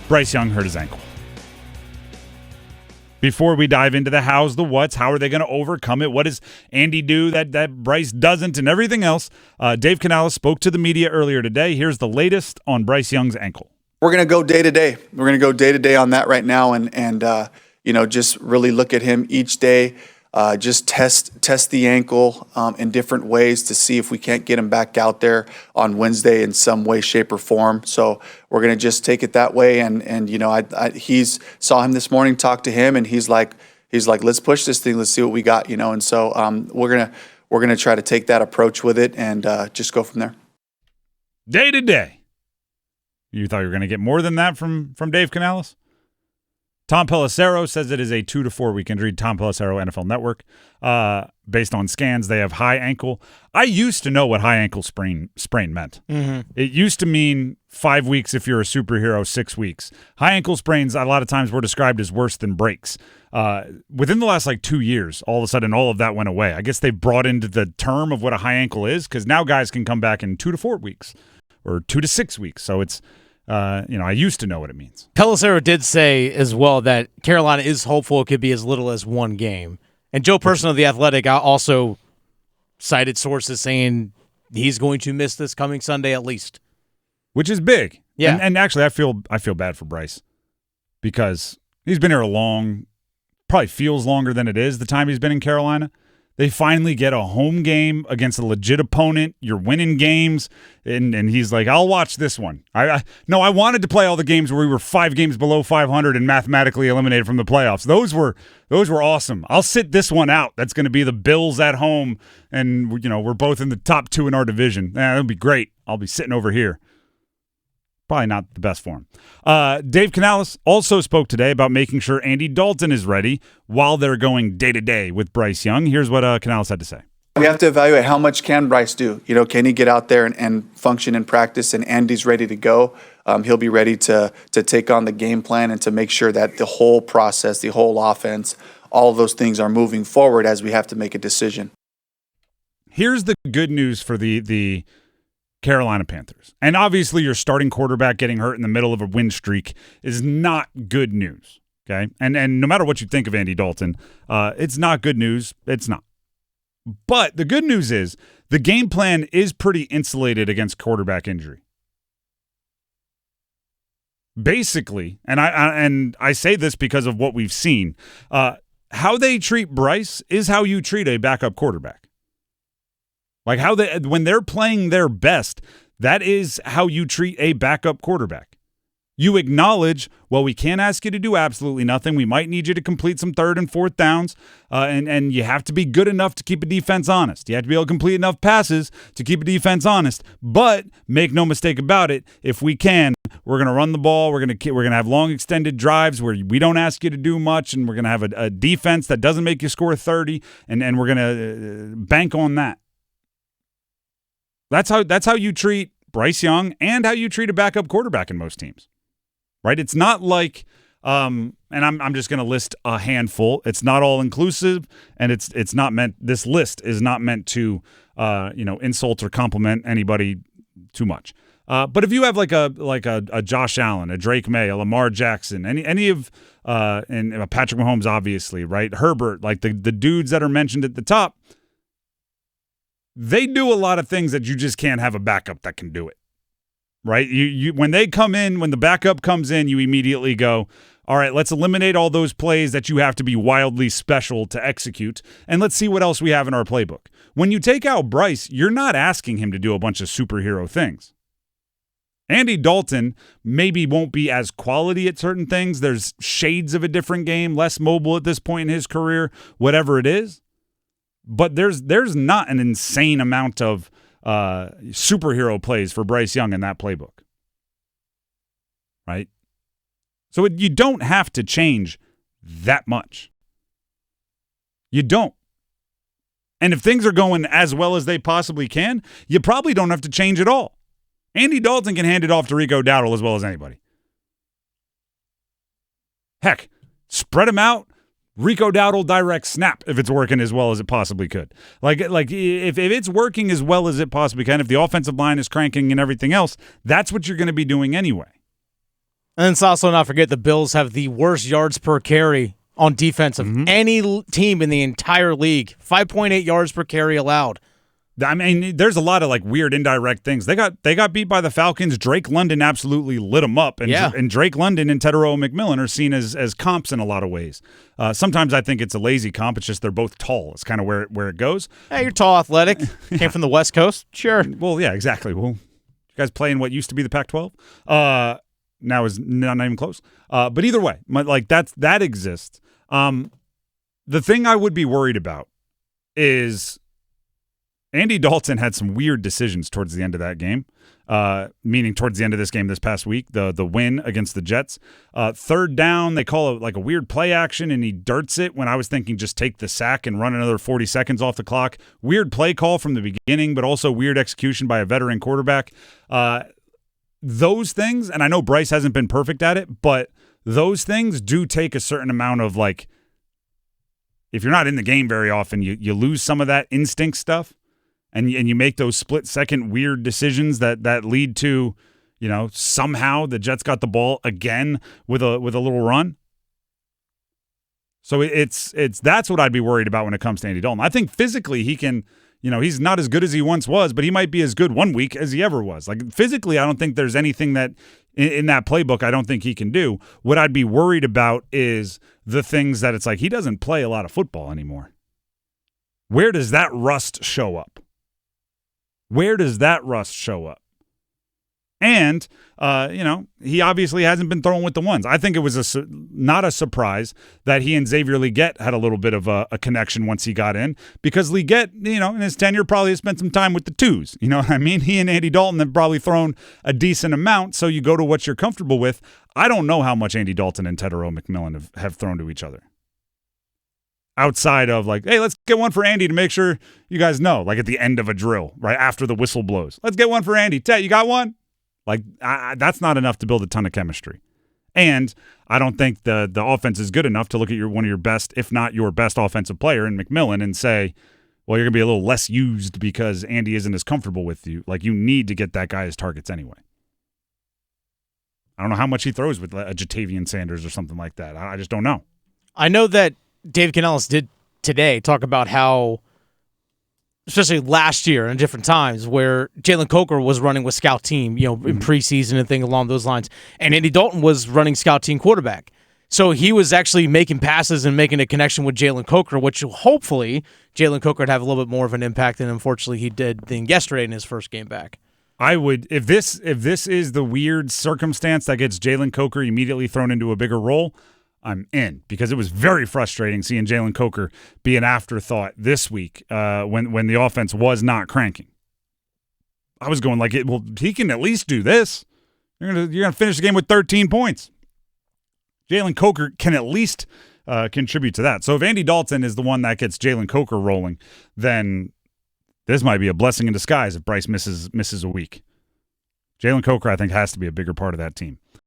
Bryce Young hurt his ankle. Before we dive into the hows, the whats, how are they going to overcome it? What does Andy do that Bryce doesn't, and everything else? Dave Canales spoke to the media earlier today. Here's the latest on Bryce Young's ankle. We're going to go day to day. We're going to go day to day on that right now, and just really look at him each day. Just test the ankle in different ways to see if we can't get him back out there on Wednesday in some way, shape, or form. So we're going to just take it that way. And he's saw him this morning, talked to him, and he's like, let's push this thing, let's see what we got, And so we're gonna try to take that approach with it and just go from there. Day to day. You thought you were going to get more than that from Dave Canales? Tom Pelissero says it is a 2 to 4 week injury. Tom Pelissero, NFL Network. Based on scans, they have high ankle. I used to know what high ankle sprain meant. Mm-hmm. It used to mean 5 weeks if you're a superhero, 6 weeks. High ankle sprains a lot of times were described as worse than breaks. Within the last 2 years, all of a sudden all of that went away. I guess they brought into the term of what a high ankle is because now guys can come back in 2 to 4 weeks or 2 to 6 weeks. So it's I used to know what it means. Pelissero did say as well that Carolina is hopeful it could be as little as one game. And Joe Person of The Athletic also cited sources saying he's going to miss this coming Sunday at least. Which is big. Yeah. And actually, I feel bad for Bryce because he's been here probably feels longer than it is the time he's been in Carolina. They finally get a home game against a legit opponent. You're winning games, and he's like, I'll watch this one. I wanted to play all the games where we were 5 games below 500 and mathematically eliminated from the playoffs. Those were awesome. I'll sit this one out. That's going to be the Bills at home, and we're both in the top 2 in our division. That'll be great. I'll be sitting over here. Probably not the best for him. Dave Canales also spoke today about making sure Andy Dalton is ready while they're going day-to-day with Bryce Young. Here's what Canales had to say. We have to evaluate how much can Bryce do. Can he get out there and function in practice, and Andy's ready to go. He'll be ready to take on the game plan and to make sure that the whole process, the whole offense, all of those things are moving forward as we have to make a decision. Here's the good news for the Carolina Panthers. And obviously your starting quarterback getting hurt in the middle of a win streak is not good news, okay? And no matter what you think of Andy Dalton, it's not good news. It's not. But the good news is the game plan is pretty insulated against quarterback injury. Basically, and I say this because of what we've seen, how they treat Bryce is how you treat a backup quarterback. Like when they're playing their best, that is how you treat a backup quarterback. You acknowledge, well, we can't ask you to do absolutely nothing. We might need you to complete some 3rd and 4th downs, and you have to be good enough to keep a defense honest. You have to be able to complete enough passes to keep a defense honest. But make no mistake about it, if we can, we're going to run the ball. We're going to have long extended drives where we don't ask you to do much, and we're going to have a defense that doesn't make you score 30, and we're going to bank on that. That's how you treat Bryce Young and how you treat a backup quarterback in most teams, right? It's not like, and I'm just going to list a handful. It's not all inclusive, and it's not meant. This list is not meant to, insult or compliment anybody too much. But if you have like a Josh Allen, a Drake May, a Lamar Jackson, any of and Patrick Mahomes, obviously, right? Herbert, like the dudes that are mentioned at the top. They do a lot of things that you just can't have a backup that can do it, right? You when they come in, when the backup comes in, you immediately go, all right, let's eliminate all those plays that you have to be wildly special to execute, and let's see what else we have in our playbook. When you take out Bryce, you're not asking him to do a bunch of superhero things. Andy Dalton maybe won't be as quality at certain things. There's shades of a different game, less mobile at this point in his career, whatever it is. But there's not an insane amount of superhero plays for Bryce Young in that playbook, right? So you don't have to change that much. You don't. And if things are going as well as they possibly can, you probably don't have to change at all. Andy Dalton can hand it off to Rico Dowdle as well as anybody. Heck, spread him out. Rico Dowdle direct snap if it's working as well as it possibly could. Like if it's working as well as it possibly can, if the offensive line is cranking and everything else, that's what you're going to be doing anyway. And let's also not forget the Bills have the worst yards per carry on defense of any team in the entire league. 5.8 yards per carry allowed. I mean, there's a lot of like weird indirect things. They got beat by the Falcons. Drake London absolutely lit them up, and Drake London and Fritterer McMillan are seen as comps in a lot of ways. Sometimes I think it's a lazy comp. It's just they're both tall. It's kind of where it goes. Hey, you're tall, athletic. Came from the West Coast, sure. Well, yeah, exactly. Well, you guys play in what used to be the Pac-12. Now is not even close. But either way, that exists. The thing I would be worried about is Andy Dalton had some weird decisions towards the end of that game, meaning towards the end of this game this past week, the win against the Jets. Third down, they call it like a weird play action, and he darts it when I was thinking just take the sack and run another 40 seconds off the clock. Weird play call from the beginning, but also weird execution by a veteran quarterback. Those things, and I know Bryce hasn't been perfect at it, but those things do take a certain amount of like, if you're not in the game very often, you lose some of that instinct stuff. And you make those split-second weird decisions that lead to, somehow the Jets got the ball again with a little run. So it's that's what I'd be worried about when it comes to Andy Dalton. I think physically he can, he's not as good as he once was, but he might be as good one week as he ever was. Like physically, I don't think there's anything that in that playbook I don't think he can do. What I'd be worried about is the things that it's like he doesn't play a lot of football anymore. Where does that rust show up? Where does that rust show up? And, he obviously hasn't been throwing with the ones. I think it was not a surprise that he and Xavier Legette had a little bit of a connection once he got in, because Legette, in his tenure probably has spent some time with the twos. You know what I mean? He and Andy Dalton have probably thrown a decent amount, so you go to what you're comfortable with. I don't know how much Andy Dalton and Fritterer McMillan have thrown to each other. Outside of like, hey, let's get one for Andy to make sure you guys know, like at the end of a drill, right after the whistle blows. Let's get one for Andy. Ted, you got one? Like, that's not enough to build a ton of chemistry. And I don't think the offense is good enough to look at one of your best, if not your best offensive player in McMillan and say, well, you're going to be a little less used because Andy isn't as comfortable with you. Like, you need to get that guy his targets anyway. I don't know how much he throws with a Jatavian Sanders or something like that. I just don't know. I know that Dave Canales did today talk about how, especially last year and different times, where Jalen Coker was running with scout team, in preseason and things along those lines, and Andy Dalton was running scout team quarterback. So he was actually making passes and making a connection with Jalen Coker, which hopefully Jalen Coker would have a little bit more of an impact than unfortunately he did yesterday in his first game back. I would, if this is the weird circumstance that gets Jalen Coker immediately thrown into a bigger role, I'm in, because it was very frustrating seeing Jalen Coker be an afterthought this week when the offense was not cranking. I was going like, he can at least do this. You're gonna finish the game with 13 points. Jalen Coker can at least contribute to that. So if Andy Dalton is the one that gets Jalen Coker rolling, then this might be a blessing in disguise if Bryce misses a week. Jalen Coker, I think, has to be a bigger part of that team.